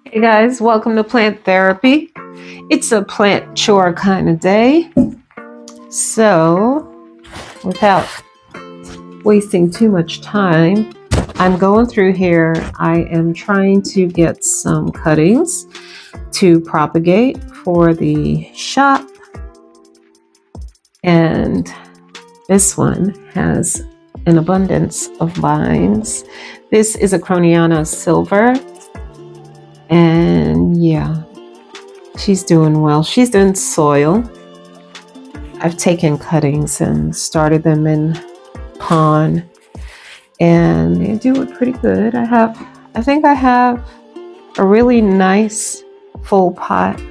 Hey guys, welcome to Plant Therapy. It's a plant chore kind of day. So, without wasting too much time, I'm going through here. I am trying to get some cuttings to propagate for the shop. And this one has an abundance of vines. This is a Croniana silver. And yeah, she's doing well. She's doing soil. I've taken cuttings and started them in pond, and they do it pretty good. I think I have a really nice full pot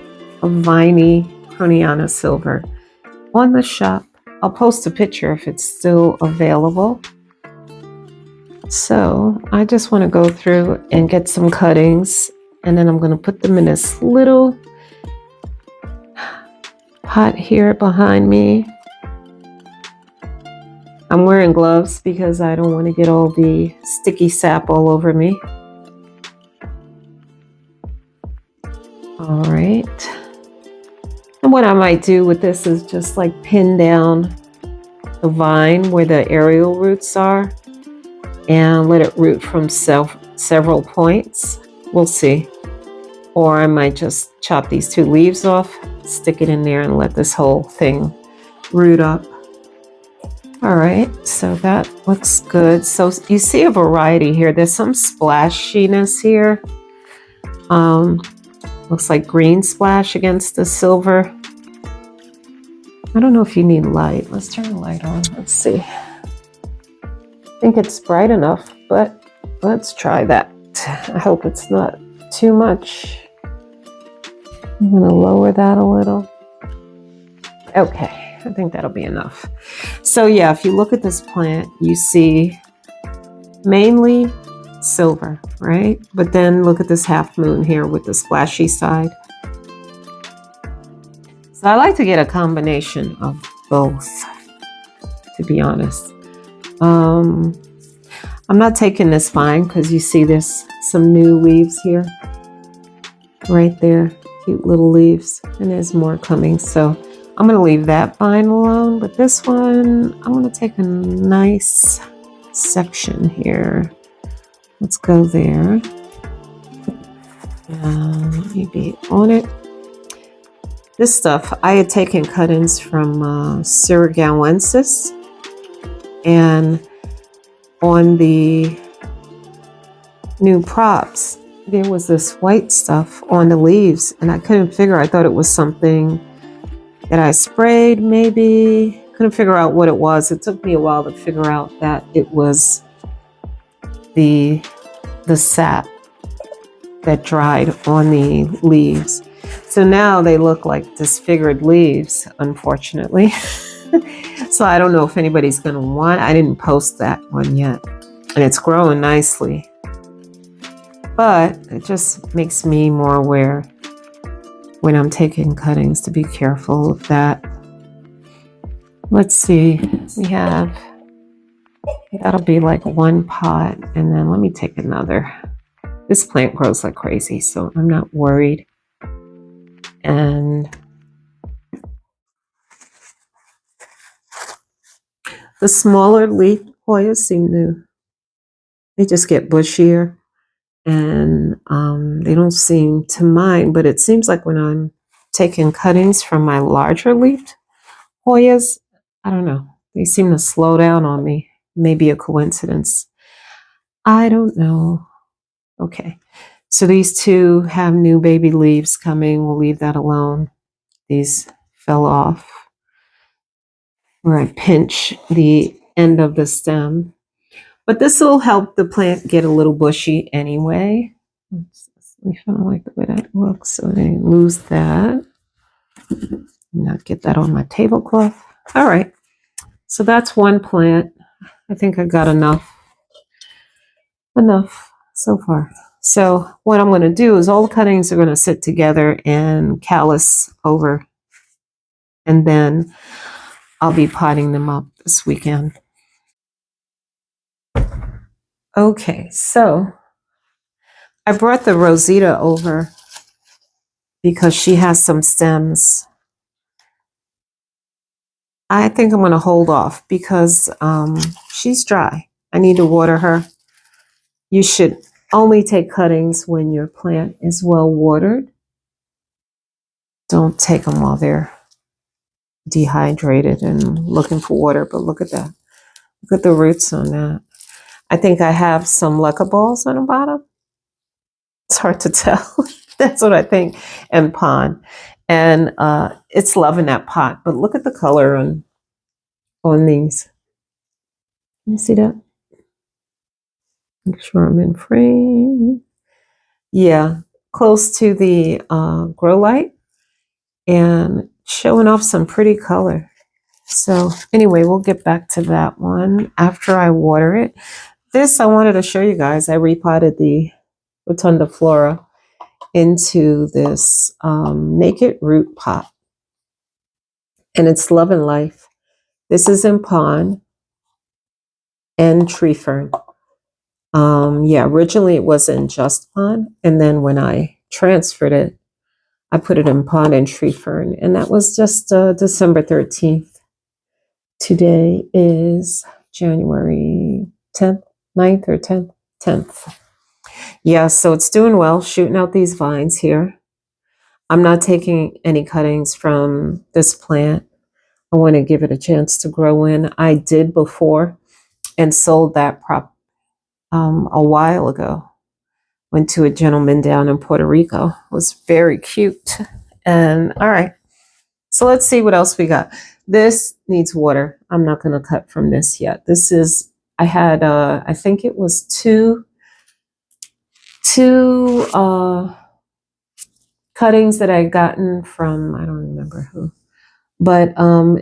of viney Croniana silver on the shop. I'll post a picture if it's still available. So I just want to go through and get some cuttings, and then I'm going to put them in this little pot here behind me. I'm wearing gloves because I don't want to get all the sticky sap all over me. All right. And what I might do with this is just like pin down the vine where the aerial roots are and let it root from several points. We'll see. Or I might just chop these two leaves off, stick it in there, and let this whole thing root up. All right, so that looks good. So you see a variety here. There's some splashiness here. Looks like green splash against the silver. I don't know if you need light. Let's turn the light on. Let's see. I think it's bright enough, but let's try that. I hope it's not too much. I'm going to lower that a little. Okay, I think that'll be enough. So yeah, if you look at this plant, you see mainly silver, right? But then look at this half moon here with the splashy side. So I like to get a combination of both, to be honest. I'm not taking this vine because you see there's some new leaves here. Right there, cute little leaves, and there's more coming. So I'm going to leave that vine alone, but this one, I'm going to take a nice section here. Let's go there. Let me be on it. This stuff, I had taken cuttings from Sirigawensis, and on the new props, there was this white stuff on the leaves, and I couldn't figure. I thought it was something that I sprayed, maybe. Couldn't figure out what it was. It took me a while to figure out that it was the sap that dried on the leaves. So now they look like disfigured leaves, unfortunately. So I don't know if anybody's going to want. I didn't post that one yet, and it's growing nicely. But it just makes me more aware when I'm taking cuttings to be careful of that. Let's see, we have, that'll be like one pot, and then let me take another. This plant grows like crazy, so I'm not worried. And the smaller leaf Hoyas seem to, they just get bushier. And they don't seem to mind, but it seems like when I'm taking cuttings from my larger leafed Hoyas, I don't know, they seem to slow down on me. Maybe a coincidence. I don't know. Okay, so these two have new baby leaves coming. We'll leave that alone. These fell off where I pinch the end of the stem. But this will help the plant get a little bushy anyway. I don't like the way that looks, so I lose that. Not get that on my tablecloth. All right, so that's one plant. I think I got enough so far. So what I'm going to do is all the cuttings are going to sit together and callus over, and then I'll be potting them up this weekend. Okay, so I brought the Rosita over because she has some stems. I think I'm going to hold off because she's dry. I need to water her. You should only take cuttings when your plant is well watered. Don't take them while they're dehydrated and looking for water, but look at that. Look at the roots on that. I think I have some leca balls on the bottom. It's hard to tell. That's what I think. And pond. And it's loving that pot. But look at the color on these. Can you see that? Make sure I'm in frame. Yeah, close to the Growlight and showing off some pretty color. So anyway, we'll get back to that one after I water it. This I wanted to show you guys. I repotted the Rotunda Flora into this naked root pot. And it's Love and Life. This is in pond and tree fern. Yeah, originally it was in just pond. And then when I transferred it, I put it in pond and tree fern. And that was just December 13th. Today is January 10th, 9th or 10th? 10th. Yeah, so it's doing well, shooting out these vines here. I'm not taking any cuttings from this plant. I want to give it a chance to grow in. I did before and sold that prop a while ago. Went to a gentleman down in Puerto Rico. It was very cute. And all right, so let's see what else we got. This needs water. I'm not going to cut from this yet. This is, I had, I think it was two cuttings that I had gotten from, I don't remember who, but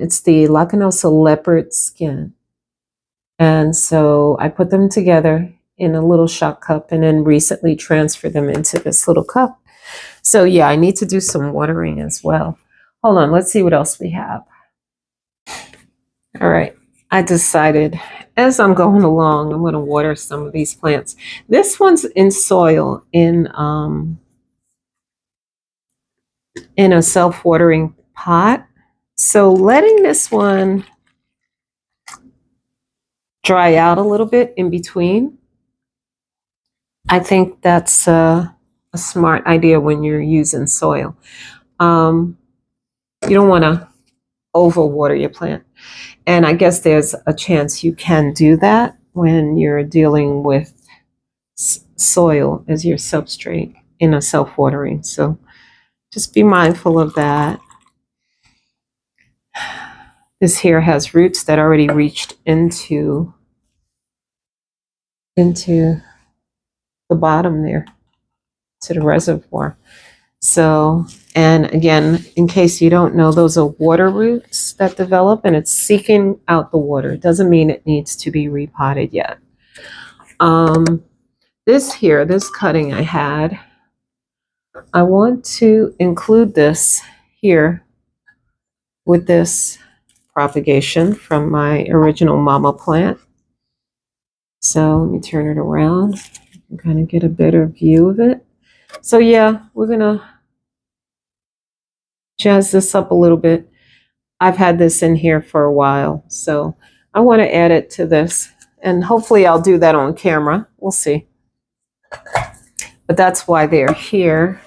it's the Lacanosa leopard skin. And so I put them together in a little shot cup and then recently transferred them into this little cup. So yeah, I need to do some watering as well. Hold on, let's see what else we have. All right, I decided as I'm going along, I'm going to water some of these plants. This one's in soil in a self-watering pot. So letting this one dry out a little bit in between, I think that's a smart idea when you're using soil. You don't want to overwater your plant. And I guess there's a chance you can do that when you're dealing with soil as your substrate in a self-watering. So just be mindful of that. This here has roots that already reached into the bottom there, to the reservoir. So, and again, in case you don't know, those are water roots that develop and it's seeking out the water. It doesn't mean it needs to be repotted yet. This cutting I had, I want to include this here with this propagation from my original mama plant. So let me turn it around and kind of get a better view of it. So yeah, we're gonna jazz this up a little bit. I've had this in here for a while, so I want to add it to this, and hopefully I'll do that on camera. We'll see. But that's why they're here.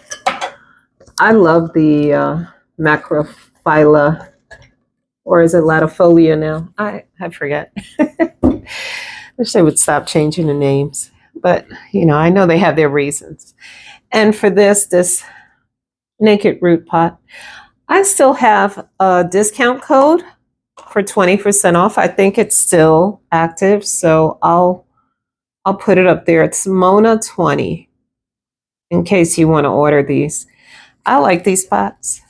I love the macrophylla, or is it latifolia now? I forget. I wish they would stop changing the names, but you know, I know they have their reasons. And for this naked root pot, I still have a discount code for 20% off. I think it's still active, so I'll put it up there. It's Mona20 in case you want to order these. I like these pots.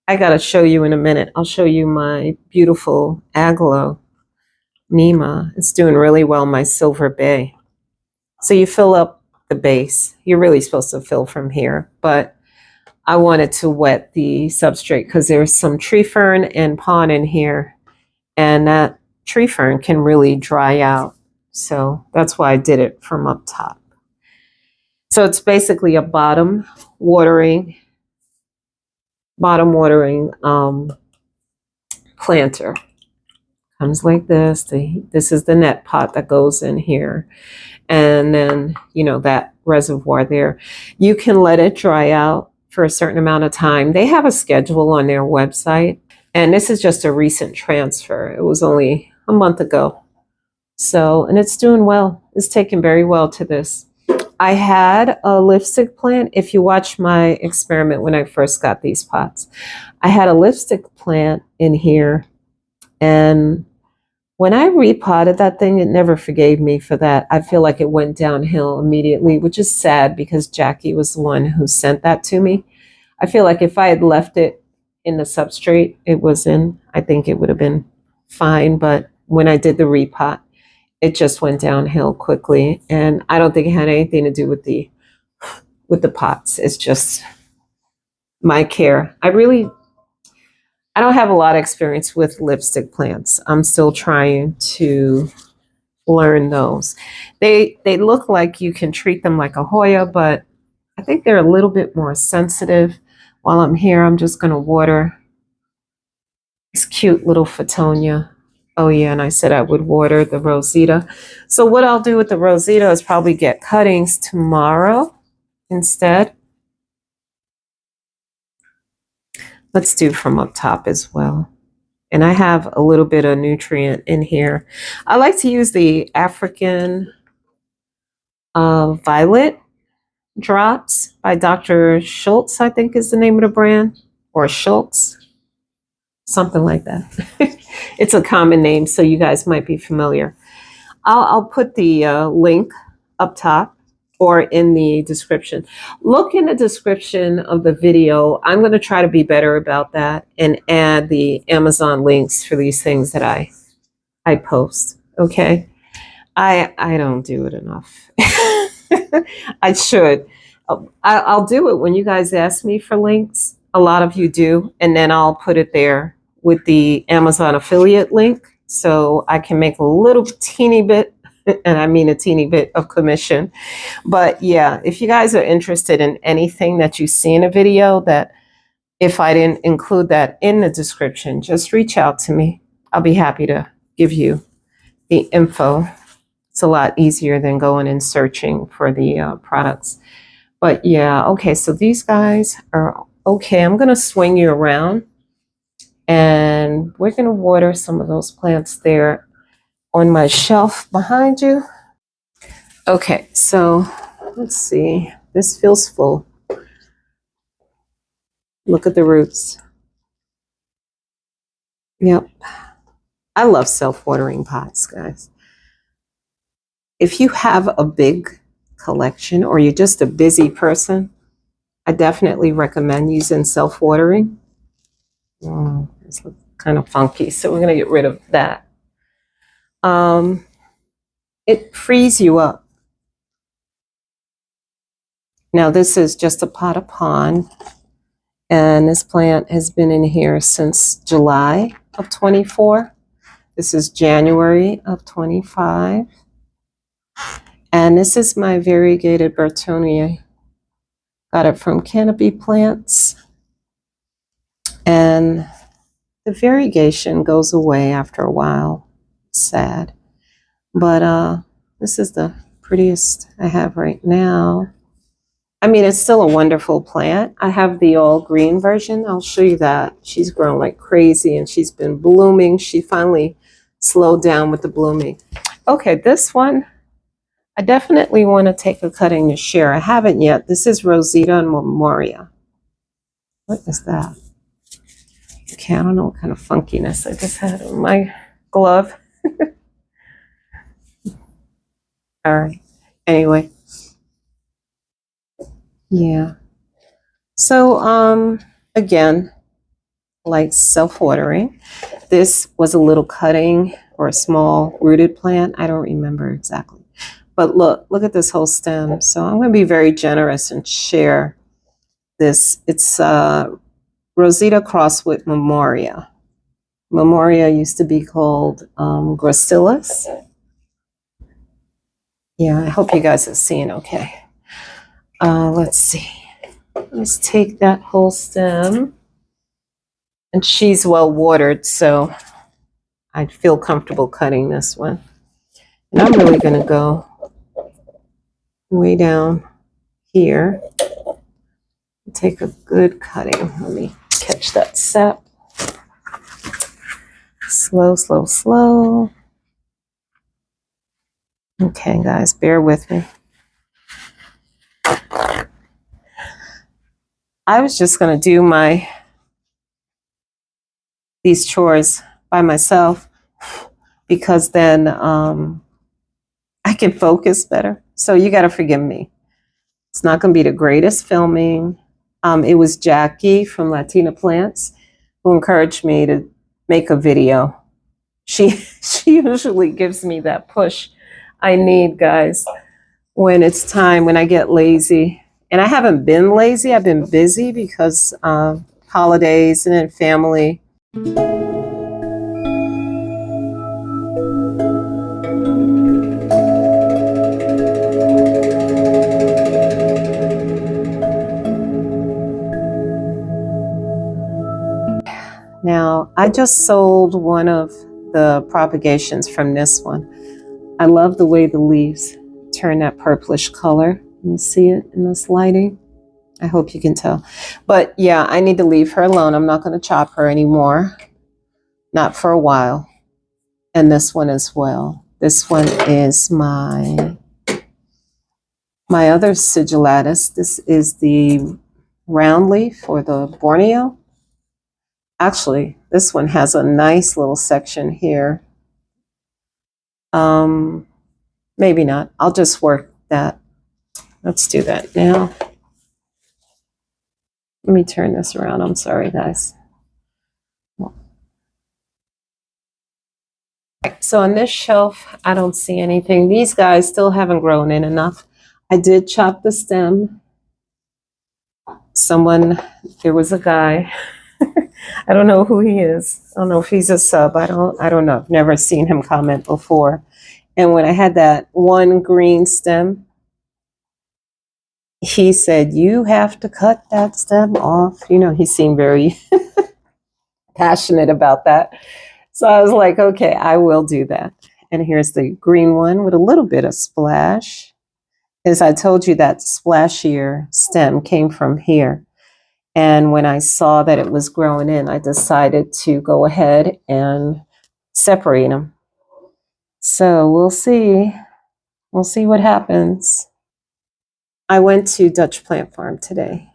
I got to show you in a minute. I'll show you my beautiful Aglo Nima. It's doing really well, my Silver Bay. So you fill up the base. You're really supposed to fill from here, but I wanted to wet the substrate because there's some tree fern and pond in here, and that tree fern can really dry out. So that's why I did it from up top. So it's basically a bottom watering planter. Comes like this. This is the net pot that goes in here. And then, you know, that reservoir there. You can let it dry out for a certain amount of time. They have a schedule on their website. And this is just a recent transfer. It was only a month ago. So, and it's doing well. It's taken very well to this. I had a lipstick plant. If you watch my experiment when I first got these pots, I had a lipstick plant in here. And when I repotted that thing, it never forgave me for that. I feel like it went downhill immediately, which is sad because Jackie was the one who sent that to me. I feel like if I had left it in the substrate it was in, I think it would have been fine. But when I did the repot, it just went downhill quickly. And I don't think it had anything to do with the pots. It's just my care. I don't have a lot of experience with lipstick plants. I'm still trying to learn those. They look like you can treat them like a Hoya, but I think they're a little bit more sensitive. While I'm here, I'm just going to water this cute little Fittonia. Oh yeah, and I said I would water the Rosita. So what I'll do with the Rosita is probably get cuttings tomorrow instead. Let's do from up top as well. And I have a little bit of nutrient in here. I like to use the African Violet drops by Dr. Schultz, I think is the name of the brand, or Schultz, something like that. It's a common name, so you guys might be familiar. I'll put the link up top or in the description. Look in the description of the video. I'm going to try to be better about that and add the Amazon links for these things that I post. Okay. I don't do it enough. I should. I'll do it when you guys ask me for links. A lot of you do. And then I'll put it there with the Amazon affiliate link so I can make a little teeny bit, and I mean a teeny bit of commission. But yeah, if you guys are interested in anything that you see in a video, that if I didn't include that in the description, just reach out to me. I'll be happy to give you the info. It's a lot easier than going and searching for the products. But yeah, okay, so these guys are okay. I'm going to swing you around and we're going to water some of those plants there on my shelf behind you. Okay, so let's see. This feels full. Look at the roots. Yep. I love self-watering pots, guys. If you have a big collection or you're just a busy person, I definitely recommend using self-watering. This looks kind of funky, so we're going to get rid of that. It frees you up. Now this is just a pot pond, and this plant has been in here since July of 24. This is January of 25. And this is my variegated Bertonia. Got it from Canopy Plants. And the variegation goes away after a while. It's sad. But this is the prettiest I have right now. I mean, it's still a wonderful plant. I have the all green version. I'll show you that. She's grown like crazy and she's been blooming. She finally slowed down with the blooming. Okay, this one, I definitely want to take a cutting to share. I haven't yet. This is Rosita and Memoria. What is that? Okay, I don't know what kind of funkiness I just had on my glove. All right. Anyway. Yeah. So, again, like self-watering. This was a little cutting or a small rooted plant. I don't remember exactly. But look at this whole stem. So I'm going to be very generous and share this. It's Rosita crossed with Memoria. Memoria used to be called Gracillus. Yeah, I hope you guys are seeing okay. Let's see. Let's take that whole stem. And she's well watered, so I feel comfortable cutting this one. And I'm really going to go way down here. Take a good cutting. Let me catch that sap. Slow, slow, slow. Okay, guys, bear with me. I was just going to do these chores by myself because then I can focus better. So you got to forgive me. It's not going to be the greatest filming. It was Jackie from Latina Plants who encouraged me to make a video. She usually gives me that push I need, guys, when it's time, when I get lazy. And I haven't been lazy. I've been busy because holidays and then family. Now, I just sold one of the propagations from this one. I love the way the leaves turn that purplish color. You see it in this lighting? I hope you can tell. But yeah, I need to leave her alone. I'm not going to chop her anymore. Not for a while. And this one as well. This one is my other sigillatus. This is the round leaf or the Borneo. Actually, this one has a nice little section here. Maybe not. I'll just work that. Let's do that now. Let me turn this around. I'm sorry, guys. So on this shelf, I don't see anything. These guys still haven't grown in enough. I did chop the stem. There was a guy. I don't know who he is. I don't know if he's a sub. I don't know. I've never seen him comment before. And when I had that one green stem, he said, "You have to cut that stem off." You know, he seemed very passionate about that. So I was like, okay, I will do that. And here's the green one with a little bit of splash. As I told you, that splashier stem came from here. And when I saw that it was growing in, I decided to go ahead and separate them. So we'll see. We'll see what happens. I went to Dutch Plant Farm today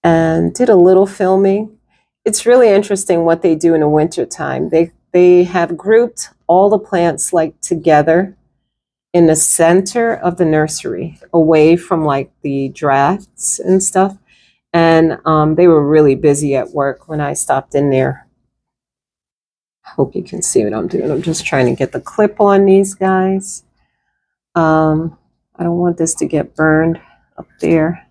and did a little filming. It's really interesting what they do in the wintertime. They have grouped all the plants like together in the center of the nursery, away from like the drafts and stuff. And they were really busy at work when I stopped in there. Hope you can see what I'm doing. I'm just trying to get the clip on these guys. I don't want this to get burned up there.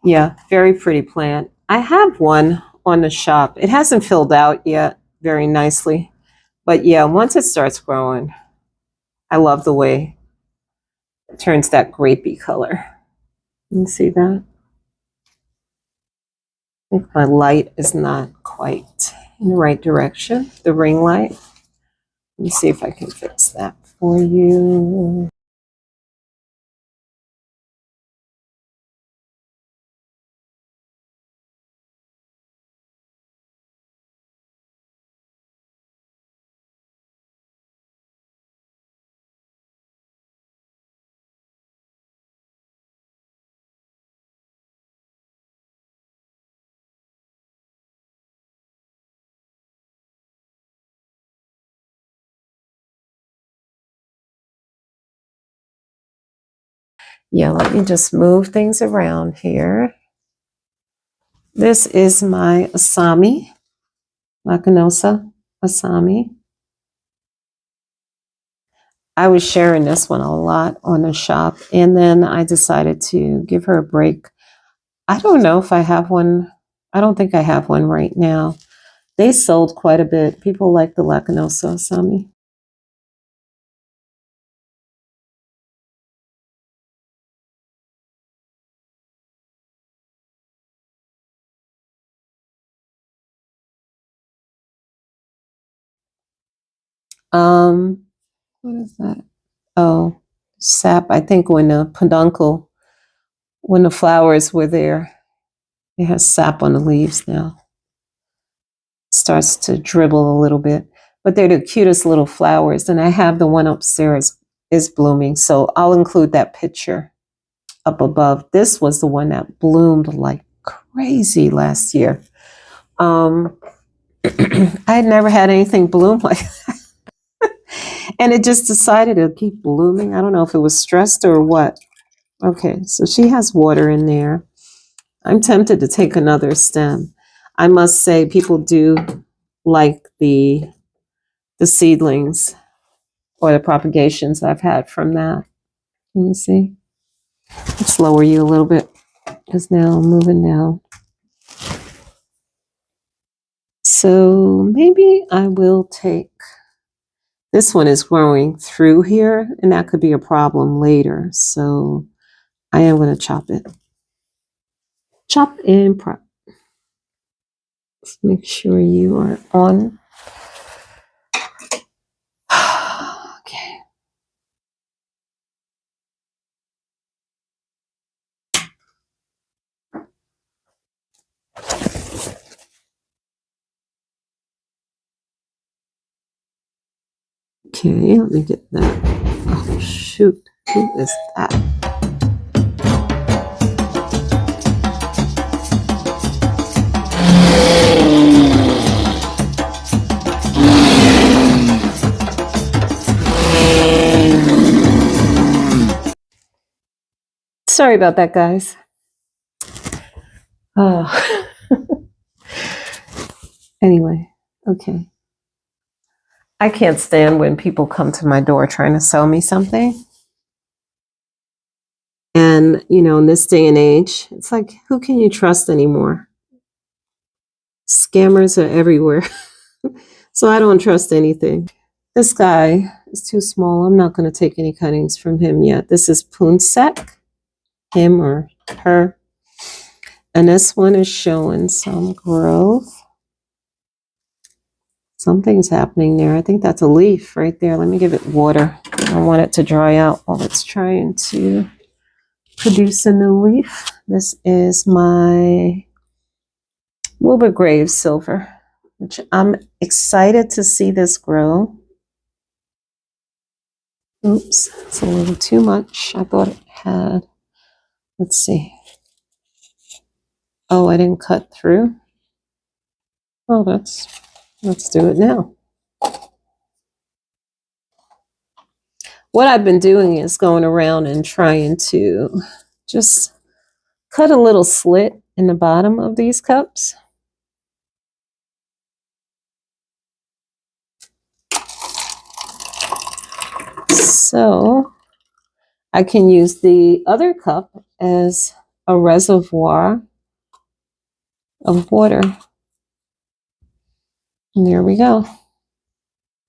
Yeah, very pretty plant. I have one on the shop. It hasn't filled out yet very nicely. But yeah, once it starts growing, I love the way it turns that grapey color. You see that? I think my light is not quite in the right direction, the ring light. Let me see if I can fix that for you. Yeah, let me just move things around here. This is my Asami, Lacanosa Asami. I was sharing this one a lot on the shop, and then I decided to give her a break. I don't know if I have one. I don't think I have one right now. They sold quite a bit. People like the Lacanosa Asami. What is that? Oh, sap. I think when the peduncle, when the flowers were there, it has sap on the leaves now. It starts to dribble a little bit, but they're the cutest little flowers. And I have the one upstairs is blooming, so I'll include that picture up above. This was the one that bloomed like crazy last year. I had never had anything bloom like that. And it just decided to keep blooming. I don't know if it was stressed or what. Okay, so she has water in there. I'm tempted to take another stem. I must say people do like the seedlings or the propagations I've had from that. Can you see? Let's lower you a little bit because now I'm moving down. So maybe I will take, this one is growing through here and that could be a problem later. So I am going to chop it. Chop and prep. Let's make sure you are on. Okay. Okay, let me get that. Oh, shoot. Who is that? Sorry about that, guys. Oh. Anyway, okay. I can't stand when people come to my door trying to sell me something. And, you know, in this day and age, it's like, who can you trust anymore? Scammers are everywhere. So I don't trust anything. This guy is too small. I'm not going to take any cuttings from him yet. This is Punsek, him or her. And this one is showing some growth. Something's happening there. I think that's a leaf right there. Let me give it water. I don't want it to dry out while it's trying to produce a new leaf. This is my Wilbur Graves silver, which I'm excited to see this grow. Oops, it's a little too much. I thought it had, let's see. Oh, I didn't cut through. Oh, let's do it now. What I've been doing is going around and trying to just cut a little slit in the bottom of these cups. So I can use the other cup as a reservoir of water. And there we go.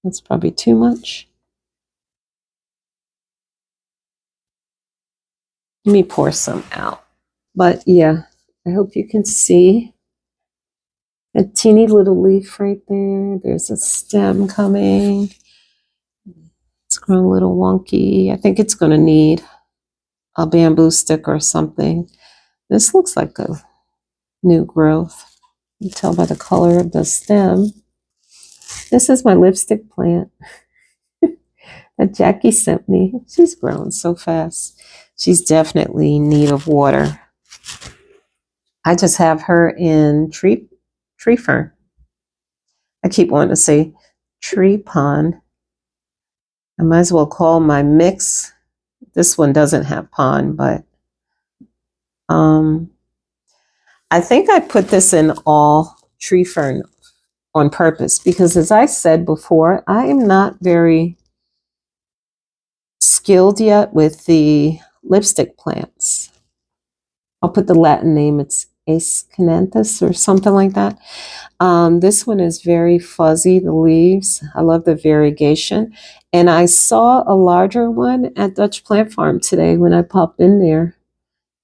That's probably too much. Let me pour some out. But yeah, I hope you can see a teeny little leaf right there. There's a stem coming. It's grown a little wonky. I think it's going to need a bamboo stick or something. This looks like a new growth. You can tell by the color of the stem. This is my lipstick plant that Jackie sent me. She's growing so fast. She's definitely in need of water. I just have her in tree fern. I keep wanting to say tree pond. I might as well call my mix. This one doesn't have pond, but I think I put this in all tree fern on purpose because, as I said before, I am not very skilled yet with the lipstick plants. I'll put the Latin name. It's Aescananthus or something like that. This one is very fuzzy, the leaves. I love the variegation. And I saw a larger one at Dutch Plant Farm today when I popped in there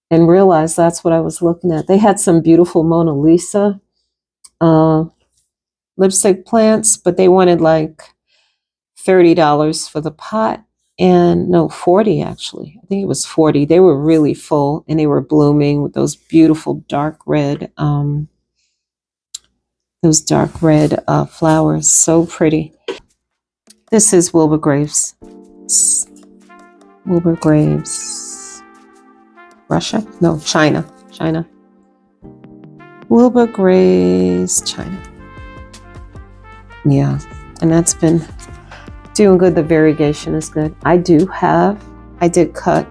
and realized that's what I was looking at. They had some beautiful Mona Lisa lipstick plants, but they wanted like $30 for the pot, and no, 40 actually. I think it was 40. They were really full and they were blooming with those beautiful dark red flowers. So pretty. This is Wilbur Graves. Wilbur Graves. Russia? No, China. China. Wilbur Graves, China. Yeah, and that's been doing good. The variegation is good. I did cut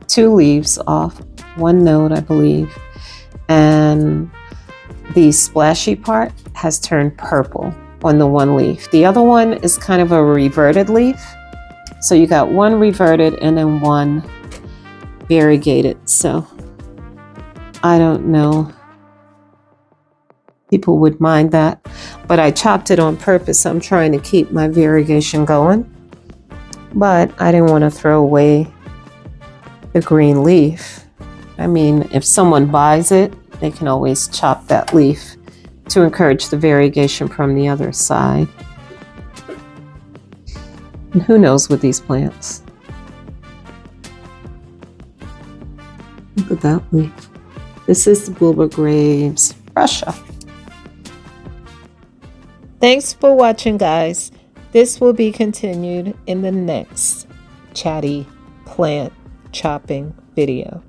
2 leaves off, 1 node, I believe, and the splashy part has turned purple on the 1 leaf. The other one is kind of a reverted leaf. So you got 1 reverted and then 1 variegated. So I don't know. People would mind that, but I chopped it on purpose. I'm trying to keep my variegation going, but I didn't want to throw away the green leaf. I mean, if someone buys it, they can always chop that leaf to encourage the variegation from the other side. And who knows with these plants? Look at that leaf. This is the Wilbur Graves, Russia. Thanks for watching, guys. This will be continued in the next chatty plant chopping video.